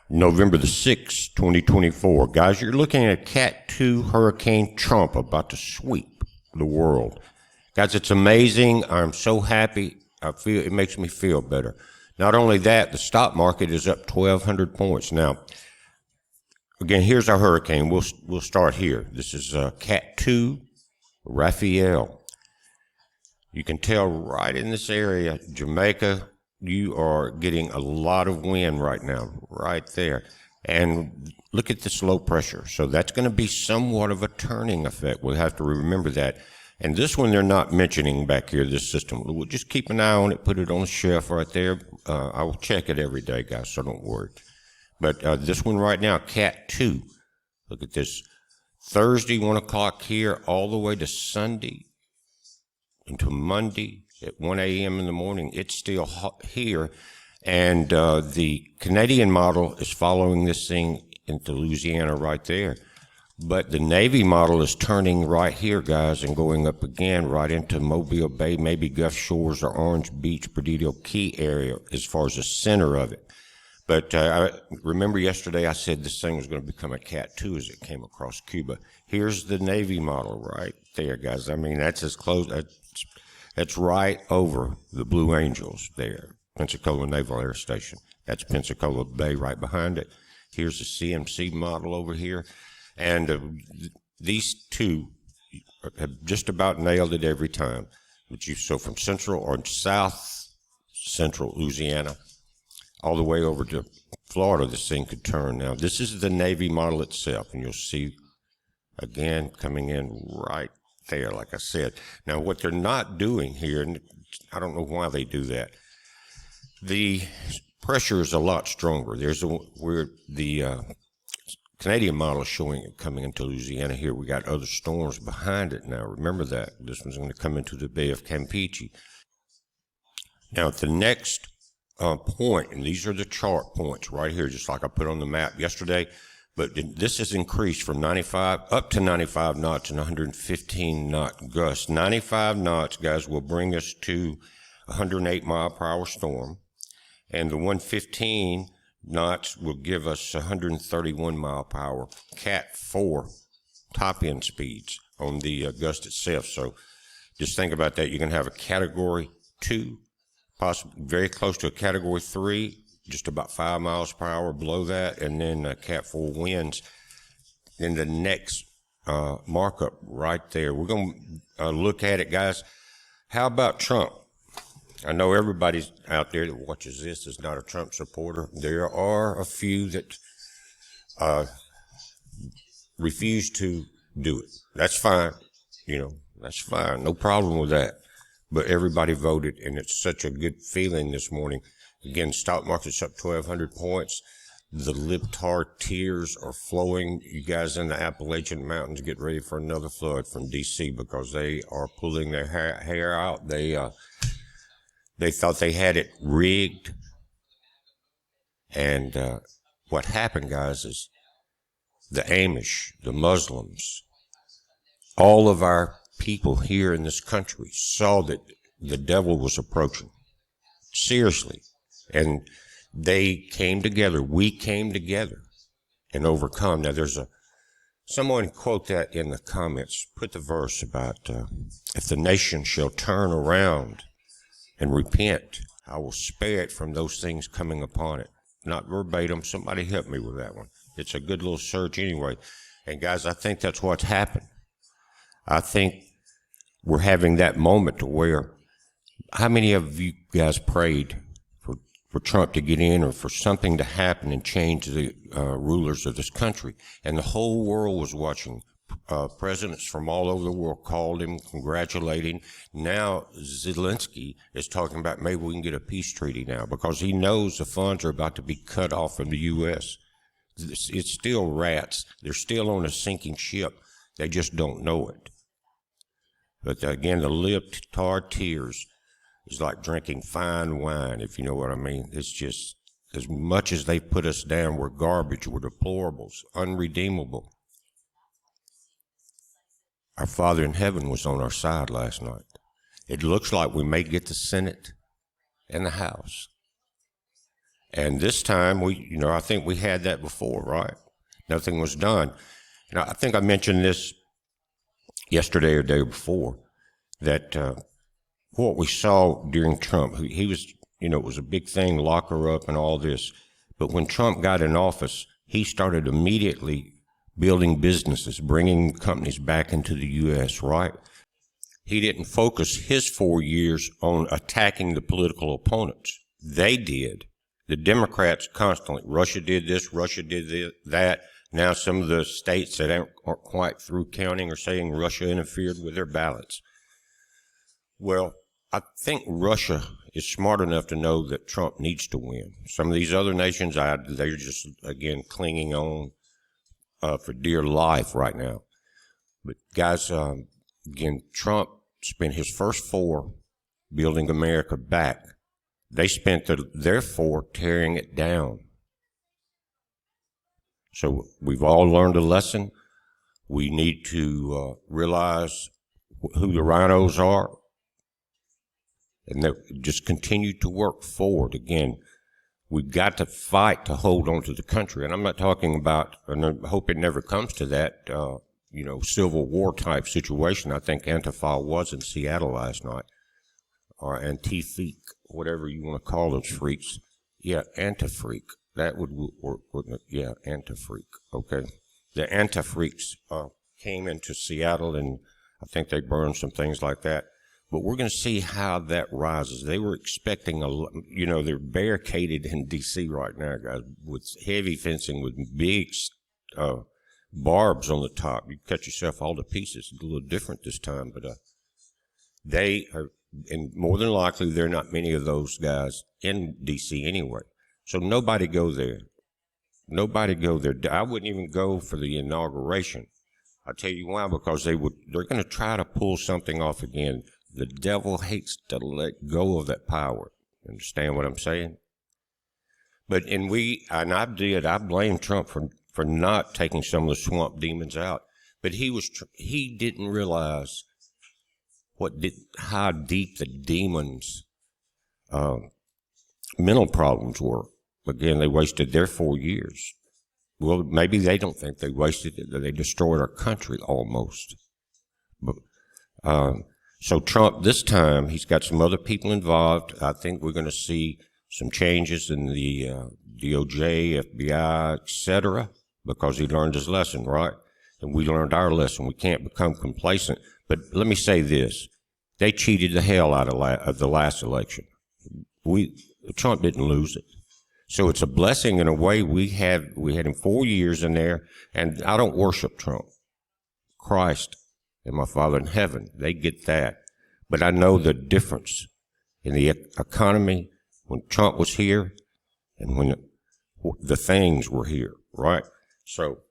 November the 6th, 2024. Guys, you're looking at Cat 2 Hurricane Trump about to sweep the world. Guys, it's amazing. I'm so happy. It makes me feel better. Not only that, the stock market is up 1,200 points. Now, again, here's our hurricane. We'll start here. This is Cat 2 Raphael. You can tell right in this area, Jamaica, you are getting a lot of wind right now, right there. And look at this low pressure. So that's going to be somewhat of a turning effect. We'll have to remember that. And this one they're not mentioning back here, this system. We'll just keep an eye on it, put it on the shelf right there. I will check it every day, guys, so don't worry. But this one right now, Cat 2. Look at this. Thursday, 1 o'clock here, all the way to Sunday into Monday at 1 a.m. in the morning. It's still hot here. And the Canadian model is following this thing into Louisiana right there. But the Navy model is turning right here, guys, and going up again right into Mobile Bay, maybe Gulf Shores or Orange Beach, Perdido Key area as far as the center of it. But I remember yesterday I said this thing was going to become a Cat 2 as it came across Cuba. Here's the Navy model right there, guys. I mean, that's as close. That's right over the Blue Angels there, Pensacola Naval Air Station. That's Pensacola Bay right behind it. Here's the CMC model over here. And these two have just about nailed it every time. So from central or south central Louisiana all the way over to Florida, this thing could turn. Now, this is the Navy model itself, and you'll see, again, coming in right there, like I said. Now, what they're not doing here, and I don't know why they do that, the pressure is a lot stronger. There's where the Canadian model is showing it coming into Louisiana here. We got other storms behind it now. Remember that. This one's going to come into the Bay of Campeche. Now, at the next point, and these are the chart points right here, just like I put on the map yesterday, but this has increased from 95 up to 95 knots and 115 knot gusts. 95 knots, guys, will bring us to 108 mile per hour storm, and the 115 knots will give us 131 mile per hour Cat 4 top end speeds on the gust itself. So just think about that. You're going to have a Category 2, possibly very close to a Category 3, just about 5 miles per hour below that, and then Cat 4 winds in the next markup right there. We're going to look at it, guys. How about Trump? I know everybody out there that watches this is not a Trump supporter. There are a few that refuse to do it. That's fine. That's fine. No problem with that. But everybody voted, and it's such a good feeling this morning. Again, stock market's up 1,200 points. The libtard tears are flowing. You guys in the Appalachian Mountains get ready for another flood from D.C. because they are pulling their hair out. They thought they had it rigged. And what happened, guys, is the Amish, the Muslims, all of our people here in this country saw that the devil was approaching. Seriously. And they came together. We came together and overcome. Now, someone quote that in the comments. Put the verse about, if the nation shall turn around and repent, I will spare it from those things coming upon it. Not verbatim. Somebody help me with that one. It's a good little search anyway. And guys, I think that's what's happened. I think we're having that moment to where, how many of you guys prayed for Trump to get in or for something to happen and change the rulers of this country? And the whole world was watching. Presidents from all over the world called him, congratulating. Now Zelensky is talking about maybe we can get a peace treaty now because he knows the funds are about to be cut off from the U.S. It's still rats. They're still on a sinking ship. They just don't know it. But again, the libtard tears is like drinking fine wine, if you know what I mean. It's just, as much as they put us down, we're garbage, we're deplorables, unredeemable. Our Father in heaven was on our side last night. It looks like we may get the Senate and the House. And this time, I think we had that before, right? Nothing was done. I think I mentioned this yesterday or the day before, that what we saw during Trump, he was, it was a big thing, lock her up and all this. But when Trump got in office, he started immediately building businesses, bringing companies back into the U.S., right? He didn't focus his 4 years on attacking the political opponents. They did. The Democrats constantly, Russia did this, Russia did that. Now some of the states that aren't quite through counting are saying Russia interfered with their ballots. Well, I think Russia is smart enough to know that Trump needs to win. Some of these other nations, they're just, again, clinging on for dear life right now. But guys, again, Trump spent his first 4 building America back. They spent their 4 tearing it down. So we've all learned a lesson. We need to realize who the rhinos are, and just continue to work forward. Again, we've got to fight to hold on to the country. And I'm not talking about, and I hope it never comes to that, Civil War type situation. I think Antifa was in Seattle last night, or Antifa, whatever you want to call those freaks. Yeah, Antifreak. That would work, wouldn't it? Yeah, Antifreak. Okay. The Antifreaks came into Seattle, and I think they burned some things like that. But we're going to see how that rises. They were expecting they're barricaded in D.C. right now, guys, with heavy fencing, with big barbs on the top. You cut yourself all to pieces. It's a little different this time, but they are, and more than likely, there are not many of those guys in D.C. anyway. So nobody go there. Nobody go there. I wouldn't even go for the inauguration. I'll tell you why, because they're going to try to pull something off again. The devil hates to let go of that power. Understand what I'm saying? But, I blame Trump for not taking some of the swamp demons out. But he didn't realize how deep the demons' mental problems were. Again, they wasted their 4 years. Well, maybe they don't think they wasted it. They destroyed our country almost. But, so Trump, this time, he's got some other people involved. I think we're going to see some changes in the DOJ, FBI, etc., because he learned his lesson, right? And we learned our lesson. We can't become complacent. But let me say this. They cheated the hell out of the last election. Trump didn't lose it. So it's a blessing in a way. We had him 4 years in there, and I don't worship Trump. Christ and my Father in heaven, they get that. But I know the difference in the economy when Trump was here and when the things were here, right? So,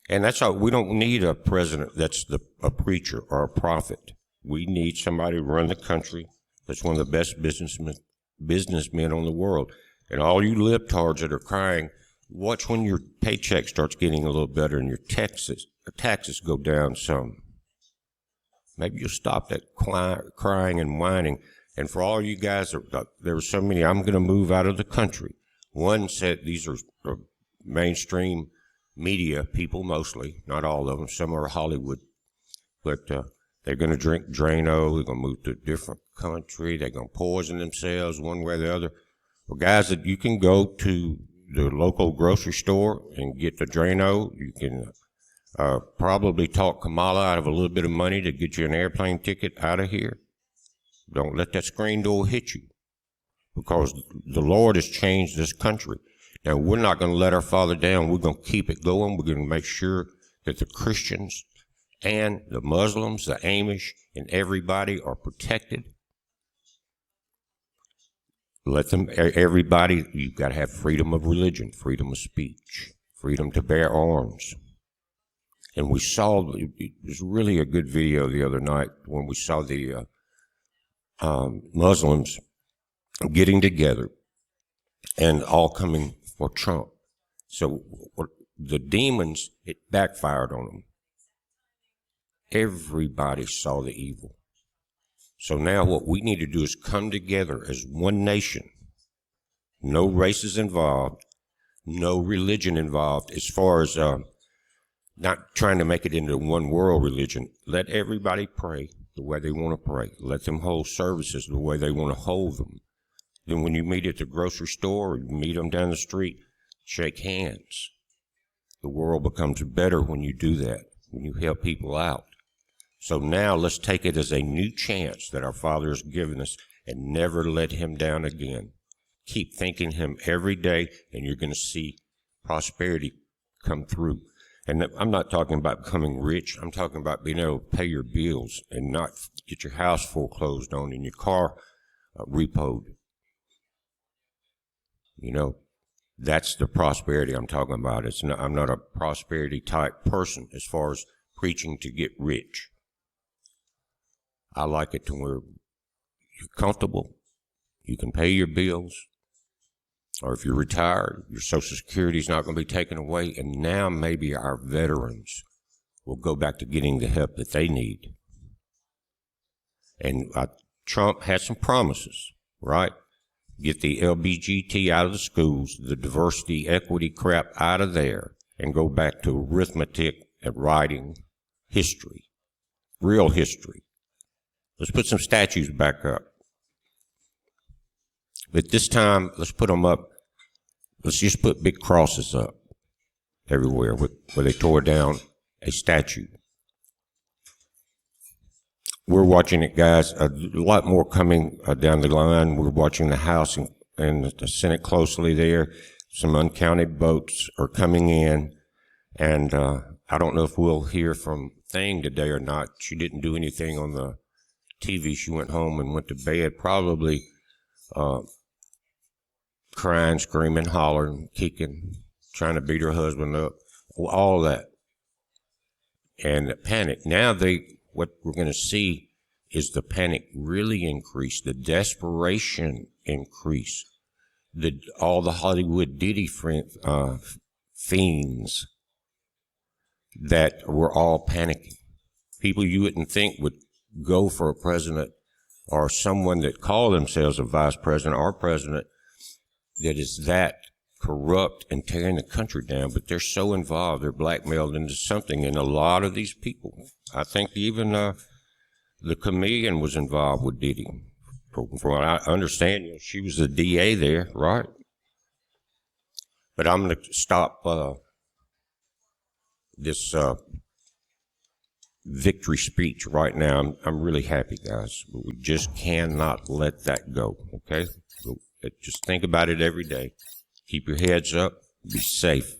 and that's all. We don't need a president that's a preacher or a prophet. We need somebody to run the country that's one of the best businessmen on the world. And all you libtards that are crying, watch when your paycheck starts getting a little better and your taxes go down some. Maybe you'll stop that crying and whining. And for all you guys, there were so many, I'm going to move out of the country. One said, these are mainstream media people mostly, not all of them. Some are Hollywood. But they're going to drink Drano. They're going to move to a different country. They're going to poison themselves one way or the other. Well, guys, you can go to the local grocery store and get the Drano. You can probably talk Kamala out of a little bit of money to get you an airplane ticket out of here. Don't let that screen door hit you, because the Lord has changed this country. Now, we're not going to let our Father down. We're going to keep it going. We're going to make sure that the Christians and the Muslims, the Amish, and everybody are protected. Everybody, you've got to have freedom of religion, freedom of speech, freedom to bear arms. And we saw, it was really a good video the other night when we saw the Muslims getting together and all coming for Trump. So the demons, it backfired on them. Everybody saw the evil. So now what we need to do is come together as one nation, No races involved, no religion involved, as far as not trying to make it into one world religion. Let everybody pray the way they want to pray. Let them hold services the way they want to hold them. Then when you meet at the grocery store or you meet them down the street, shake hands. The world becomes better when you do that, when you help people out. So now let's take it as a new chance that our Father has given us and never let him down again. Keep thanking him every day, and you're going to see prosperity come through. And I'm not talking about becoming rich. I'm talking about being able to pay your bills and not get your house foreclosed on and your car repoed. You know, that's the prosperity I'm talking about. I'm not a prosperity type person as far as preaching to get rich. I like it to where you're comfortable, you can pay your bills, or if you're retired, your Social Security is not going to be taken away, and now maybe our veterans will go back to getting the help that they need. And Trump had some promises, right? Get the LBGT out of the schools, the diversity, equity crap out of there, and go back to arithmetic and writing, history, real history. Let's put some statues back up. But this time, let's put them up. Let's just put big crosses up everywhere where they tore down a statue. We're watching it, guys. A lot more coming down the line. We're watching the House and the Senate closely there. Some uncounted votes are coming in. And I don't know if we'll hear from Thing today or not. She didn't do anything on the TV. She went home and went to bed, probably crying, screaming, hollering, kicking, trying to beat her husband up, all that. And the panic. Now what we're going to see is the panic really increase, the desperation increase, all the Hollywood Diddy fiends that were all panicking. People you wouldn't think would go for a president or someone that called themselves a vice president or president that is that corrupt and tearing the country down, but they're so involved, they're blackmailed into something. And a lot of these people, I think even the comedian was involved with Diddy. From what I understand, she was the DA there, right? But I'm going to stop this victory speech right now. I'm really happy, guys, but we just cannot let that go, okay? So just think about it every day. Keep your heads up. Be safe.